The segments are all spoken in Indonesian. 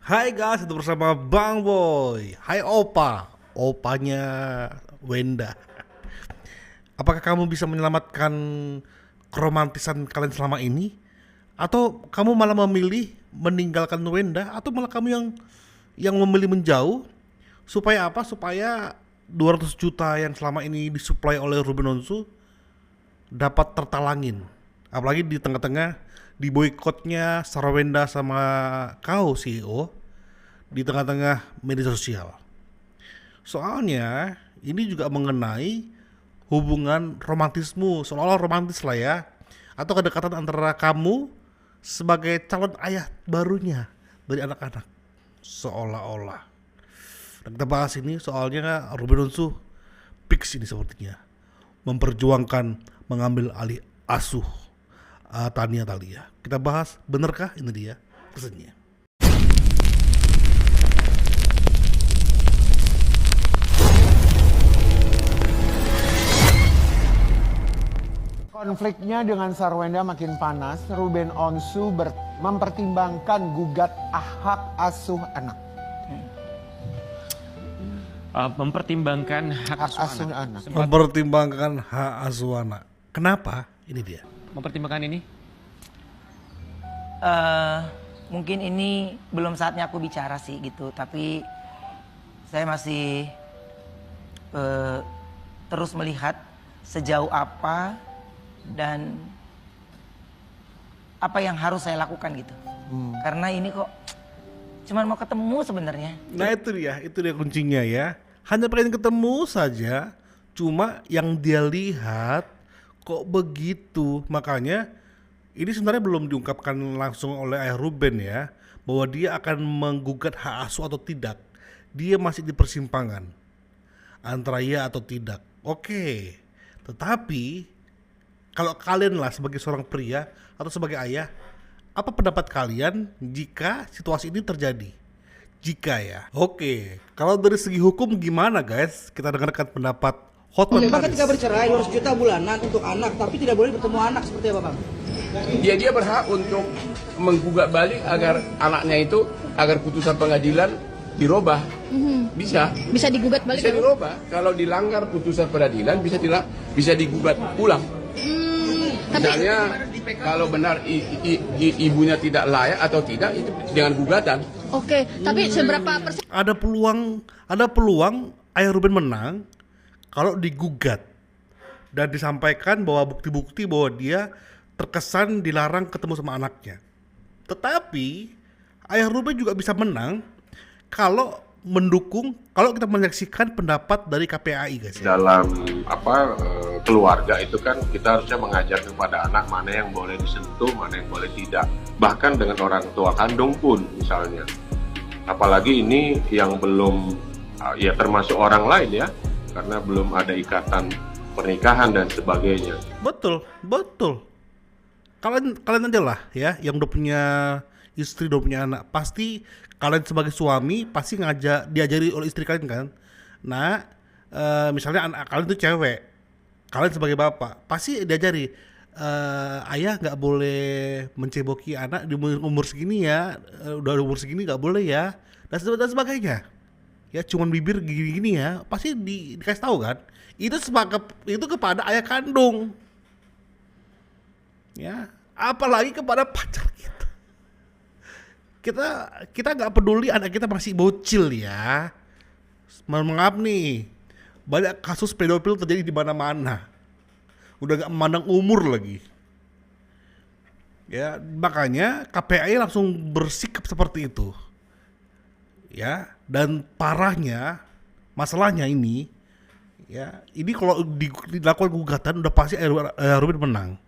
Hai guys, itu bersama Bang Boy. Hai Opa, opanya Wenda. Apakah kamu bisa menyelamatkan keromantisan kalian selama ini? Atau kamu malah memilih meninggalkan Wenda? Atau malah kamu yang memilih menjauh? Supaya apa? Supaya 200 juta yang selama ini disuplai oleh Ruben Onsu dapat tertalangin. Apalagi di tengah-tengah di boykotnya Sarawenda sama kau CEO di tengah-tengah media sosial. Soalnya ini juga mengenai hubungan romantismu, seolah-olah romantis lah ya, atau kedekatan antara kamu sebagai calon ayah barunya dari anak-anak, seolah-olah. Dan kita bahas ini soalnya Ruben Onsu fix ini sepertinya memperjuangkan mengambil alih asuh Tania Thalia. Kita bahas, benarkah ini dia pesannya. Konfliknya dengan Sarawenda makin panas. Ruben Onsu mempertimbangkan gugat hak asuh anak. Mempertimbangkan hak asuh anak. Mempertimbangkan hak asuh anak. Kenapa? Ini dia. Mempertimbangkan ini? Mungkin ini belum saatnya aku bicara sih gitu. Tapi saya masih terus melihat sejauh apa dan apa yang harus saya lakukan gitu. Karena ini kok cuman mau ketemu sebenarnya. Nah itu dia kuncinya ya. Hanya pengen ketemu saja, cuma yang dia lihat kok begitu. Makanya ini sebenarnya belum diungkapkan langsung oleh ayah Ruben ya, bahwa dia akan menggugat hak asuh atau tidak. Dia masih di persimpangan antara ya atau tidak. Oke, tetapi kalau kalian lah sebagai seorang pria atau sebagai ayah, apa pendapat kalian jika situasi ini terjadi? Jika ya. Oke, kalau dari segi hukum gimana guys? Kita dengarkan pendapat Hotman Bapak Paris. ketika bercerai 200 juta bulanan untuk anak, tapi tidak boleh bertemu anak seperti apa, Bang? Dia berhak untuk menggugat balik agar anaknya itu, agar putusan pengadilan dirubah. Bisa digugat balik. Bisa dirubah. Kalau dilanggar putusan pengadilan bisa digugat ulang. Misalnya kalau benar ibunya tidak layak atau tidak, itu dengan gugatan. Oke, tapi seberapa persen? Ada peluang ayah Ruben menang kalau digugat dan disampaikan bahwa bukti-bukti bahwa dia terkesan dilarang ketemu sama anaknya. Tetapi ayah Ruben juga bisa menang kalau kita menyaksikan pendapat dari KPAI guys. Dalam keluarga itu kan kita harusnya mengajar kepada anak mana yang boleh disentuh, mana yang boleh tidak. Bahkan dengan orang tua kandung pun misalnya. Apalagi ini yang belum ya termasuk orang lain ya, karena belum ada ikatan pernikahan dan sebagainya. Betul. Kalian aja lah ya yang udah punya istri, udah punya anak, pasti kalian sebagai suami pasti diajari oleh istri kalian kan. Nah, misalnya anak kalian itu cewek, kalian sebagai bapak pasti diajari, ayah nggak boleh menceboki anak di umur segini ya, udah umur segini nggak boleh ya, dan sebagainya. Ya cuman bibir gini-gini ya, pasti dikasih tahu kan. Itu kepada ayah kandung. Ya, apalagi kepada pacar kita. Kita nggak peduli anak kita masih bocil ya. Maaf nih, banyak kasus pedofil terjadi di mana-mana. Udah nggak memandang umur lagi. Ya, makanya KPAI langsung bersikap seperti itu. Ya, dan parahnya masalahnya ini, ya, ini kalau dilakukan gugatan udah pasti Ruben menang.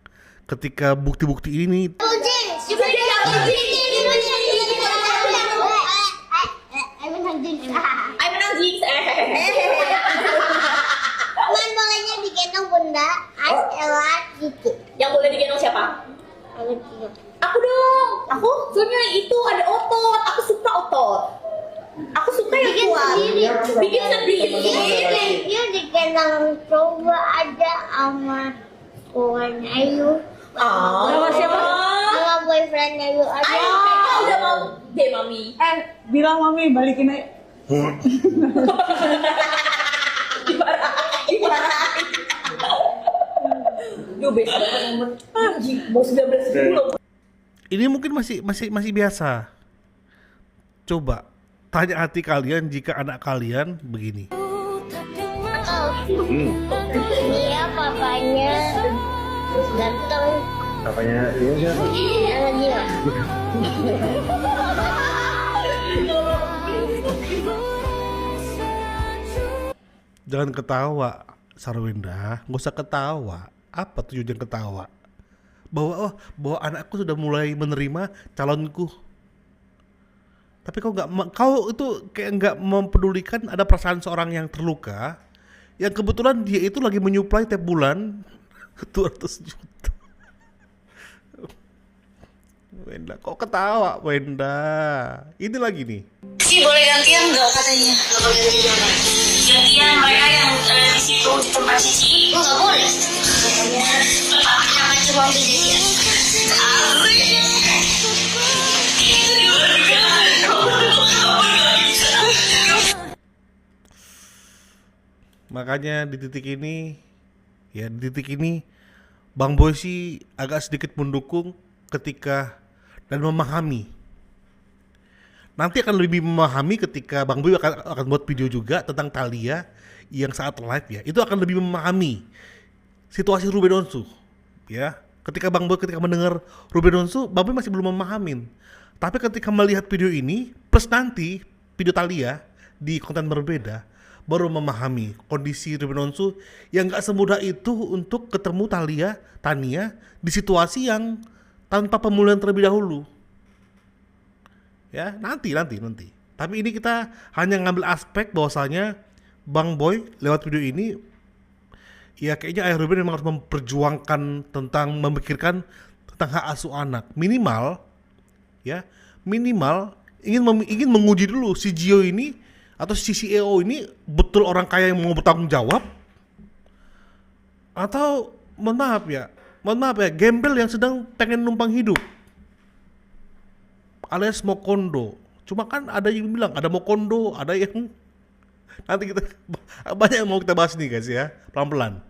Ketika bukti-bukti ini Cuman bolehnya digendong bunda, Ella gitu. Yang boleh digendong siapa? Aku dong. Aku soalnya itu ada otot. Aku suka otot. Aku suka yang kuat. Bikin sendiri. Dia digendong coba aja sama kawan Ayu. Sama siapa? Sama boyfriend Ayu aja. Ayo, udah mau Deh mami. Bilang mami balikin aja. Dimarahin. Yo beda banget momen. Anjing, mau 19 Ini mungkin masih biasa. Coba tanya hati kalian jika anak kalian begini. Iya, papanya ganteng. Papanya dia siapa? Dia. Jangan ketawa, Sarwenda. Nggak usah ketawa. Apa tujuan ketawa? Bahwa anakku sudah mulai menerima calonku. Tapi kau itu kayak nggak mempedulikan ada perasaan seorang yang terluka, yang kebetulan dia itu lagi menyuplai tiap bulan 200 juta. Wenda, kok ketawa, Wenda? Ini lagi nih. sih boleh gantian nggak katanya? Gantian mereka yang di situ di tempat sisi. Nggak boleh. Jangan cuma kejadian. Makanya di titik ini Bang Boy sih agak sedikit mendukung ketika dan memahami. Nanti akan lebih memahami ketika Bang Boy akan buat video juga tentang Thalia yang saat live ya. Itu akan lebih memahami situasi Ruben Onsu ya. Ketika mendengar Ruben Onsu, Bang Boy masih belum memahamin. Tapi ketika melihat video ini plus nanti video Thalia di konten berbeda, baru memahami kondisi Ruben Onsu yang gak semudah itu untuk ketemu Tania di situasi yang tanpa pemulihan terlebih dahulu. Ya, nanti. Tapi ini kita hanya ngambil aspek bahwasanya Bang Boy lewat video ini ya kayaknya Ayah Ruben memang harus memperjuangkan tentang memikirkan tentang hak asuh anak. Minimal ingin menguji dulu si Gio ini atau si CEO ini betul orang kaya yang mau bertanggung jawab atau mohon maaf ya gembel yang sedang pengen numpang hidup alias mau kondo. Cuma kan ada yang bilang ada mau kondo, ada yang nanti kita banyak yang mau kita bahas nih guys ya, pelan-pelan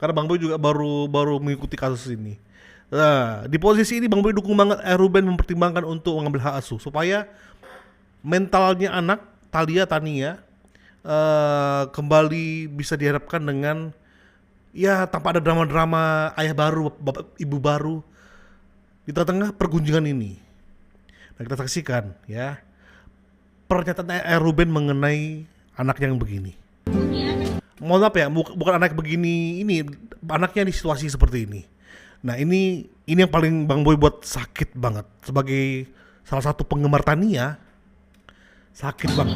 karena Bang Boy juga baru mengikuti kasus ini. Nah, di posisi ini Bang Boy dukung banget Ruben mempertimbangkan untuk mengambil hak asuh supaya mentalnya anak Tania kembali bisa diharapkan dengan ya tanpa ada drama-drama ayah baru, ibu baru di tengah pergunjingan ini. Nah, kita saksikan ya pernyataan Ruben mengenai anak yang begini. Mohon maaf ya, bukan anak begini ini, anaknya di situasi seperti ini. Nah ini yang paling Bang Boy buat sakit banget sebagai salah satu penggemar Tania. Sakit banget.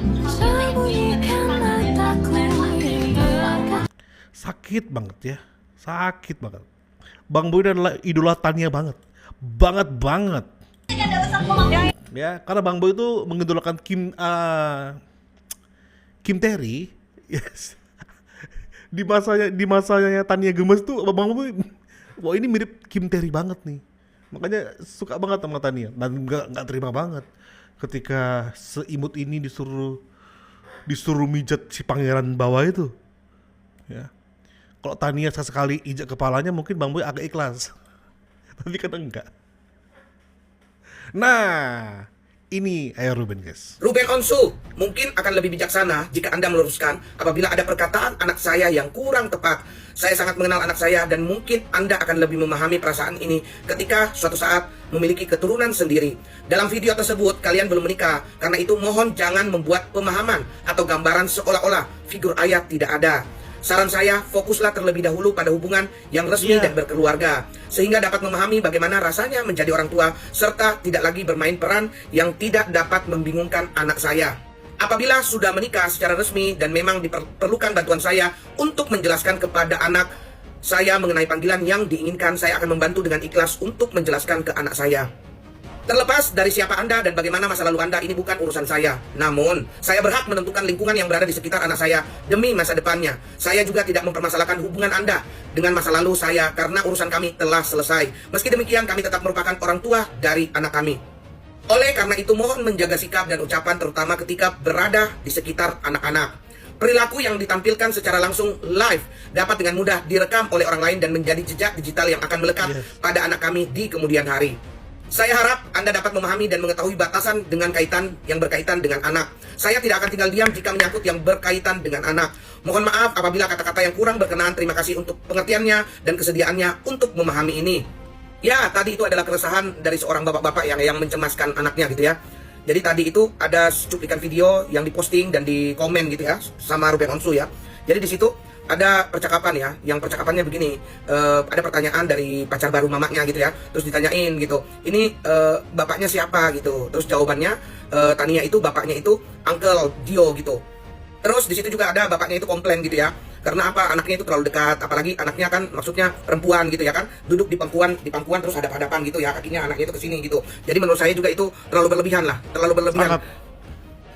Sakit banget. Bang Boy adalah idola Tania banget. Ya, karena Bang Boy itu mengidolakan Kim Terry. Yes. Di masanya Tania gemes tuh Bang Boy, wah ini mirip Kim Terry banget nih. Makanya suka banget sama Tania dan nggak terima banget ketika seimut ini disuruh mijat si pangeran bawah itu. Ya. Kalau Tania sekali injak kepalanya mungkin Bang Boy agak ikhlas. Tapi kan enggak. Nah, ini Ayah Ruben guys. Ruben Onsu mungkin akan lebih bijaksana jika Anda meluruskan apabila ada perkataan anak saya yang kurang tepat. Saya sangat mengenal anak saya dan mungkin Anda akan lebih memahami perasaan ini ketika suatu saat memiliki keturunan sendiri. Dalam video tersebut kalian belum menikah, karena itu mohon jangan membuat pemahaman atau gambaran seolah-olah figur ayah tidak ada. Saran saya, fokuslah terlebih dahulu pada hubungan yang resmi dan berkeluarga, sehingga dapat memahami bagaimana rasanya menjadi orang tua, serta tidak lagi bermain peran yang tidak dapat membingungkan anak saya. Apabila sudah menikah secara resmi dan memang diperlukan bantuan saya untuk menjelaskan kepada anak saya mengenai panggilan yang diinginkan, saya akan membantu dengan ikhlas untuk menjelaskan ke anak saya. Terlepas dari siapa Anda dan bagaimana masa lalu Anda, ini bukan urusan saya. Namun, saya berhak menentukan lingkungan yang berada di sekitar anak saya demi masa depannya. Saya juga tidak mempermasalahkan hubungan Anda dengan masa lalu saya karena urusan kami telah selesai. Meski demikian, kami tetap merupakan orang tua dari anak kami. Oleh karena itu mohon menjaga sikap dan ucapan terutama ketika berada di sekitar anak-anak. Perilaku yang ditampilkan secara langsung live dapat dengan mudah direkam oleh orang lain dan menjadi jejak digital yang akan melekat pada anak kami di kemudian hari. Saya harap Anda dapat memahami dan mengetahui batasan dengan kaitan yang berkaitan dengan anak. Saya tidak akan tinggal diam jika menyangkut yang berkaitan dengan anak. Mohon maaf apabila kata-kata yang kurang berkenan. Terima kasih untuk pengertiannya dan kesediaannya untuk memahami ini. Ya, tadi itu adalah keresahan dari seorang bapak-bapak yang mencemaskan anaknya gitu ya. Jadi tadi itu ada cuplikan video yang diposting dan di komen gitu ya sama Ruben Onsu ya. Jadi di situ ada percakapan ya, yang percakapannya begini, ada pertanyaan dari pacar baru mamanya gitu ya, terus ditanyain gitu, ini bapaknya siapa gitu, terus jawabannya Tania itu bapaknya itu Uncle Dio gitu. Terus di situ juga ada bapaknya itu komplain gitu ya, karena apa, anaknya itu terlalu dekat, apalagi anaknya kan maksudnya perempuan gitu ya kan, duduk di pangkuan terus hadap-hadapan gitu ya, kakinya anaknya itu ke sini gitu. Jadi menurut saya juga itu terlalu berlebihan lah, terlalu berlebihan.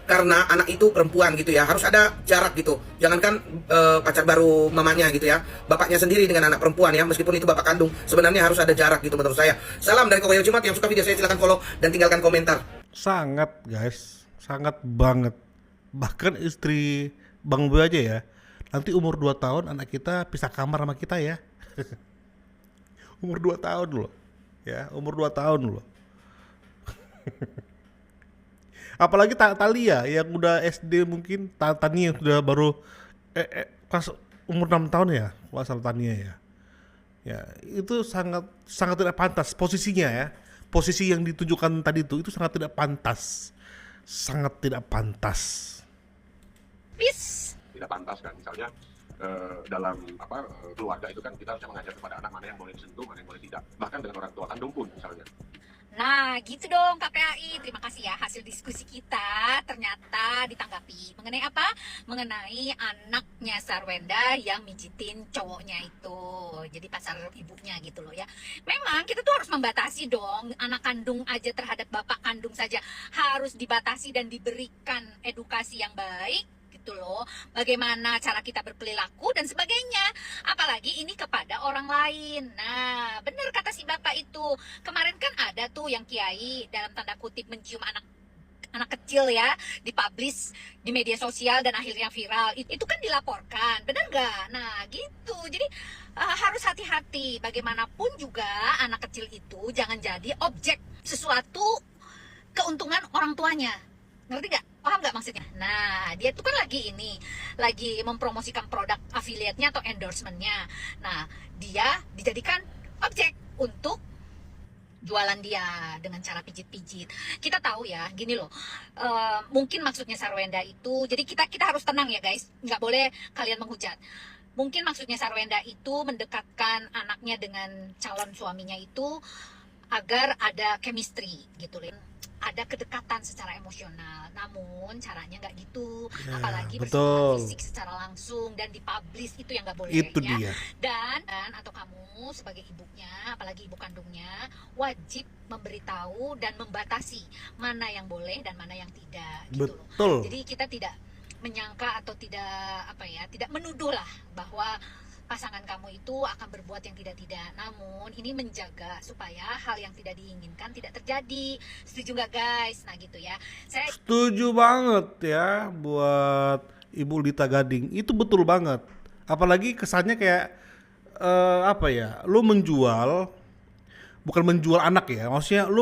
Karena anak itu perempuan gitu ya, harus ada jarak gitu. Jangankan pacar baru mamanya gitu ya, bapaknya sendiri dengan anak perempuan ya, meskipun itu bapak kandung, sebenarnya harus ada jarak gitu menurut saya. Salam dari Kokoyo Jumat. Yang suka video saya silahkan follow dan tinggalkan komentar. Sangat guys, sangat banget. Bahkan istri Bang Boy aja ya, nanti umur 2 tahun anak kita pisah kamar sama kita ya. Umur 2 tahun loh. Ya, umur 2 tahun loh. Apalagi Talia yang udah SD mungkin, Tania yang sudah baru kelas umur 6 tahun ya, kalau asal Tania ya. Ya, itu sangat tidak pantas posisinya ya. Posisi yang ditunjukkan tadi itu sangat tidak pantas. Sangat tidak pantas. Tidak pantas kan, misalnya dalam keluarga itu kan kita harus mengajar kepada anak mana yang boleh disentuh, mana yang boleh tidak, bahkan dengan orang tua kandung pun misalnya. Nah gitu dong KPAI, terima kasih ya hasil diskusi kita ternyata ditanggapi. Mengenai apa? Mengenai anaknya Sarwenda yang mijitin cowoknya itu, jadi pacar ibunya gitu loh ya. Memang kita tuh harus membatasi dong, anak kandung aja terhadap bapak kandung saja harus dibatasi dan diberikan edukasi yang baik gitu loh, bagaimana cara kita berperilaku dan sebagainya, apalagi ini kepada orang lain. Nah benar kata si bapak itu, kemarin kan ada tuh yang kiai dalam tanda kutip mencium anak kecil ya, dipublish di media sosial dan akhirnya viral, itu kan dilaporkan, benar gak? Nah gitu, jadi harus hati-hati, bagaimanapun juga anak kecil itu jangan jadi objek sesuatu keuntungan orang tuanya, ngerti gak? Paham gak maksudnya? Nah, dia tuh kan lagi mempromosikan produk affiliate-nya atau endorsement-nya. Nah, dia dijadikan objek untuk jualan dia dengan cara pijit-pijit. Kita tahu ya, gini loh, mungkin maksudnya Sarwenda itu, jadi kita harus tenang ya guys, nggak boleh kalian menghujat. Mungkin maksudnya Sarwenda itu mendekatkan anaknya dengan calon suaminya itu agar ada chemistry gitu loh, ada kedekatan secara emosional. Namun caranya nggak gitu, apalagi bersifat fisik secara langsung dan dipublish, itu yang nggak boleh itu ya. dia. Dan atau kamu sebagai ibunya, apalagi ibu kandungnya, wajib memberitahu dan membatasi mana yang boleh dan mana yang tidak gitu Betul. loh. Jadi kita tidak menyangka atau tidak menuduh lah bahwa pasangan kamu itu akan berbuat yang tidak-tidak. Namun ini menjaga supaya hal yang tidak diinginkan tidak terjadi. Setuju nggak guys? Nah gitu ya. Saya Setuju banget ya buat Ibu Lita Gading. Itu betul banget. Apalagi kesannya kayak lu menjual, bukan menjual anak ya. Maksudnya lu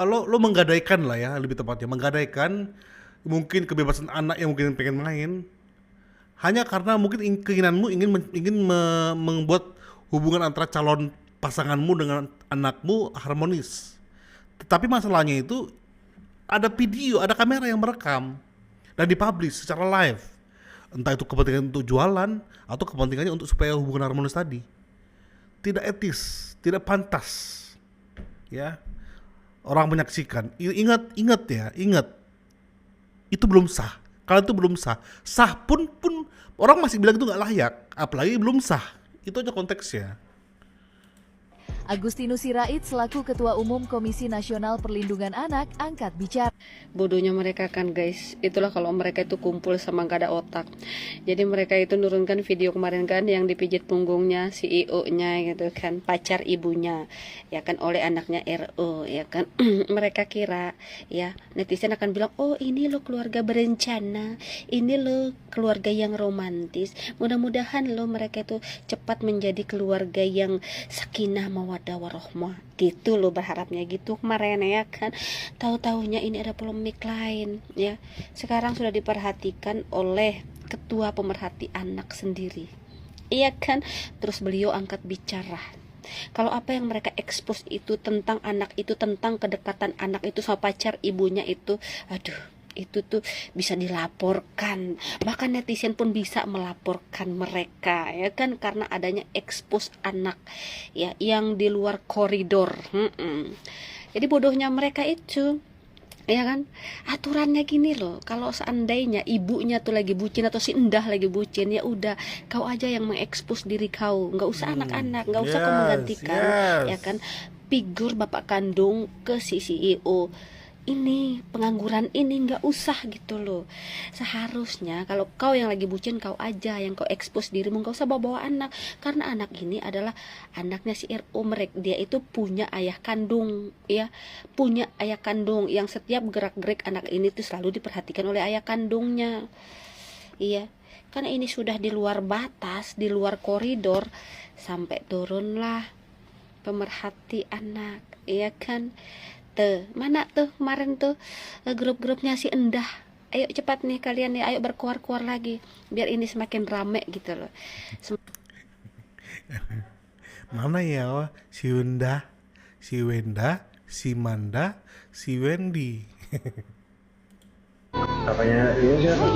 lu menggadaikan lah ya, lebih tepatnya menggadaikan mungkin kebebasan anak yang mungkin pengen main. Hanya karena mungkin keinginanmu ingin membuat hubungan antara calon pasanganmu dengan anakmu harmonis. Tetapi masalahnya itu ada video, ada kamera yang merekam dan dipublish secara live. Entah itu kepentingan untuk jualan atau kepentingannya untuk supaya hubungan harmonis tadi. Tidak etis, tidak pantas. Ya. Orang menyaksikan. Ingat ya. Itu belum sah. Kalau itu belum sah. Sah pun orang masih bilang itu nggak layak. Apalagi belum sah. Itu aja konteksnya. Agustinus Sirait selaku Ketua Umum Komisi Nasional Perlindungan Anak angkat bicara. Bodohnya mereka kan guys, itulah kalau mereka itu kumpul sama gak ada otak. Jadi mereka itu nurunkan video kemarin kan yang dipijit punggungnya CEO-nya gitu kan, pacar ibunya ya kan, oleh anaknya RO ya kan. Mereka kira ya netizen akan bilang, oh ini lo keluarga berencana, ini lo keluarga yang romantis. Mudah-mudahan lo mereka itu cepat menjadi keluarga yang sakinah mawaddah warahmah gitu lo berharapnya gitu kemarin ya kan. Tahu-taunya ini ada polemik lain ya. Sekarang sudah diperhatikan oleh ketua pemerhati anak sendiri, iya kan. Terus beliau angkat bicara kalau apa yang mereka expose itu tentang anak itu, tentang kedekatan anak itu sama pacar ibunya itu, aduh, itu tuh bisa dilaporkan, bahkan netizen pun bisa melaporkan mereka ya kan, karena adanya expose anak ya yang di luar koridor. Jadi bodohnya mereka itu ya kan, aturannya gini loh, kalau seandainya ibunya tuh lagi bucin atau si endah lagi bucin, ya udah kau aja yang mengekspos diri kau, nggak usah anak-anak, nggak usah kau menggantikan ya kan figur bapak kandung ke si CEO ini, pengangguran ini, nggak usah gitu loh. Seharusnya kalau kau yang lagi bucin, kau aja yang kau expose dirimu, nggak usah bawa-bawa anak, karena anak ini adalah anaknya si RO. Dia itu punya ayah kandung ya, punya ayah kandung yang setiap gerak-gerik anak ini tuh selalu diperhatikan oleh ayah kandungnya. Iya, karena ini sudah di luar batas, di luar koridor, sampai turunlah pemerhati anak, iya kan. Tuh, mana tuh kemarin tuh grup-grupnya si Endah. Ayo cepat nih kalian nih, ayo berkuar-kuar lagi biar ini semakin rame gitu loh. Mana ya si Wenda, si Wenda, si Manda, si Wendy. Apanya dia siapa?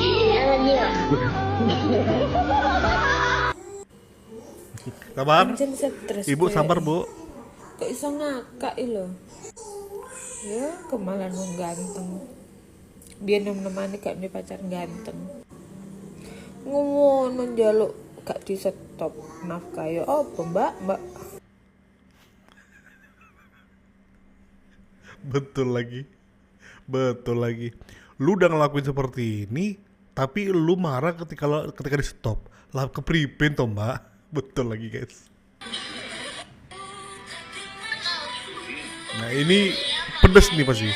Sabar. Ibu sabar, Bu. Kok iso ngakak lho. Ya, kemalan wong ganteng. Biar nemani gak duwe pacar ganteng. Ngono njaluk gak di stop nafkah ya apa, Mbak? Betul lagi. Lu udah ngelakuin seperti ini, tapi lu marah ketika di stop. Lah kepripen toh, Mbak. Betul lagi, guys. Nah, ini pedes nih pasti.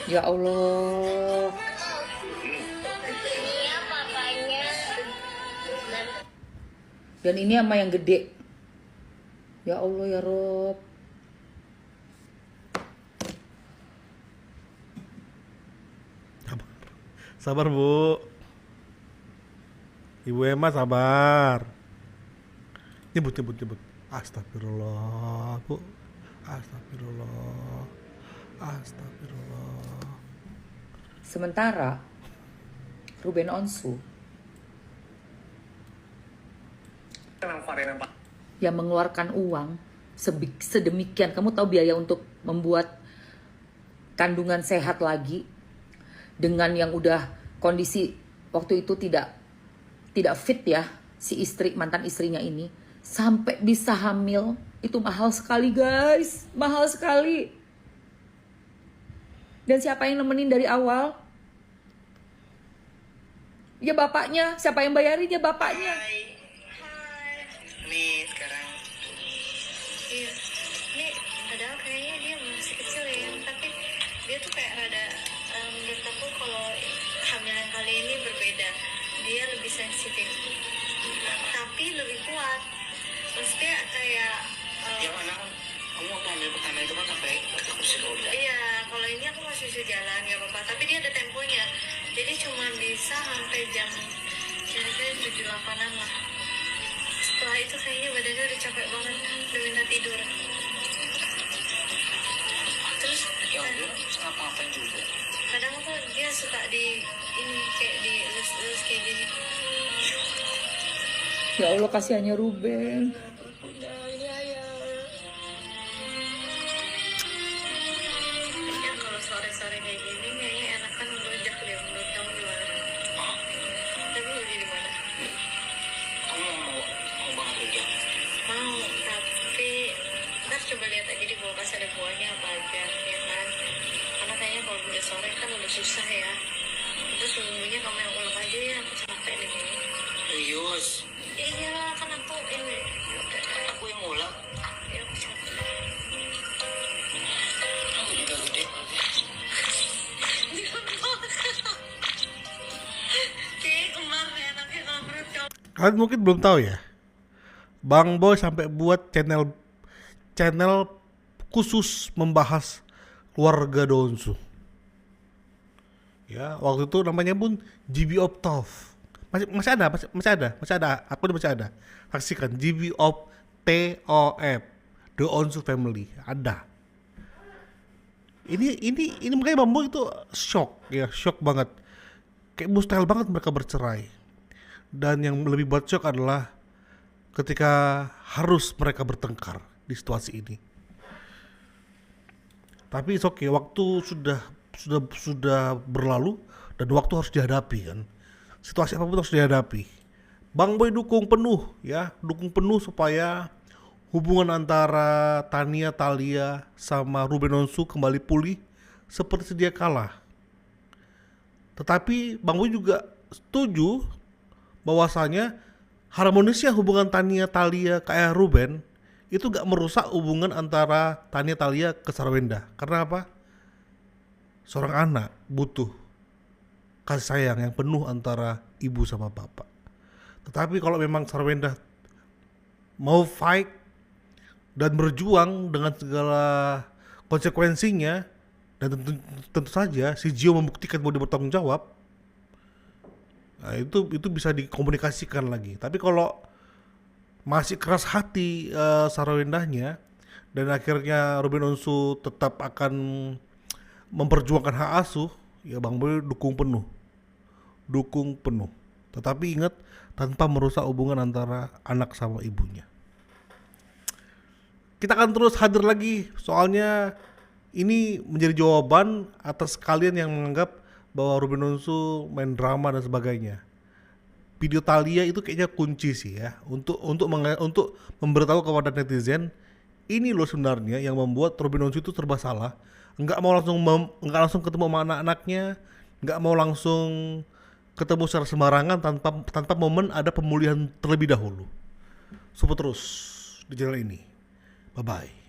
Ya Allah. Dan ini sama yang gede. Ya Allah ya Rob. Sabar, Bu. Ibu Emma sabar. Nyebut. Astagfirullah, Bu. Astagfirullah. Sementara Ruben Onsu yang mengeluarkan uang sedemikian, kamu tahu biaya untuk membuat kandungan sehat lagi dengan yang udah kondisi waktu itu tidak fit ya, si mantan istrinya ini sampai bisa hamil, itu mahal sekali guys, mahal sekali. Dan siapa yang nemenin dari awal? Ya bapaknya. Siapa yang bayarin? Ya bapaknya. Hai. Nih sekarang. Iya. Ini padahal kayaknya dia masih kecil ya, tapi dia tuh kayak rada menurut aku kalau hamilan kali ini berbeda. Dia lebih sensitif. Tapi lebih kuat. Maksudnya kayak yang mana kamu waktu hamil pertama itu kan sampai kursi roda. Iya, kalau ini aku masih bisa jalan nggak apa-apa, tapi dia ada temponya. Jadi cuma bisa sampai jam kira-kira 7-8an lah. Setelah itu kayaknya badannya udah capek banget, udah minta tidur. Terus ya udah apa-apa juga. Kadang tuh dia suka di ini kayak di elus-elus kayak gini. Ya Allah, kasihannya Ruben. Kalau sore-sore kayak gini kayaknya enakan ngerujak deh, menurut kamu gimana? Tapi udah di mana? tuanya apa aja ya kan, karena kayaknya kalau udah sore kan udah susah ya. Terus minggunya kamu yang ulang aja ya, aku capek deh kayaknya. Serius? Ya iyalah, kan aku ini. Aku yang ngulang. Ya aku capek. Aku juga gede. Kayak kemarin ya, nanti kamu coba. Kalian mungkin belum tahu ya, Bang Boy sampai buat channel khusus membahas keluarga Donsu. Ya, waktu itu namanya pun GB of TOF. Masih ada, akun masih ada. Saksikan GB of TOF, The Onsu Family, ada. Ini makanya Bang Boy itu shock banget. Kayak mustahil banget mereka bercerai. Dan yang lebih buat shock adalah ketika harus mereka bertengkar di situasi ini. Tapi it's okay, waktu sudah berlalu dan waktu harus dihadapi kan. Situasi apapun harus dihadapi. Bang Boy dukung penuh supaya hubungan antara Tania Thalia sama Ruben Onsu kembali pulih seperti sedia kala. Tetapi Bang Boy juga setuju bahwasanya harmonisnya hubungan Tania Thalia kayak Ruben itu gak merusak hubungan antara Tania Thalia ke Sarwenda. Karena apa? Seorang anak butuh kasih sayang yang penuh antara ibu sama bapak. Tetapi kalau memang Sarwenda mau fight dan berjuang dengan segala konsekuensinya, dan tentu saja si Gio membuktikan bahwa dia bertanggung jawab, nah, itu bisa dikomunikasikan lagi. Tapi kalau masih keras hati Sarwendanya dan akhirnya Ruben Onsu tetap akan memperjuangkan hak asuh, ya Bang Boy dukung penuh. Tetapi ingat, tanpa merusak hubungan antara anak sama ibunya. Kita akan terus hadir lagi, soalnya ini menjadi jawaban atas kalian yang menganggap bahwa Ruben Onsu main drama dan sebagainya. Video Thalia itu kayaknya kunci sih ya untuk memberitahu kepada netizen ini loh sebenarnya yang membuat Ruben Onsu itu serba salah. Nggak mau langsung ketemu sama anak-anaknya, nggak mau langsung ketemu secara sembarangan tanpa momen ada pemulihan terlebih dahulu. Support terus di channel ini. Bye bye.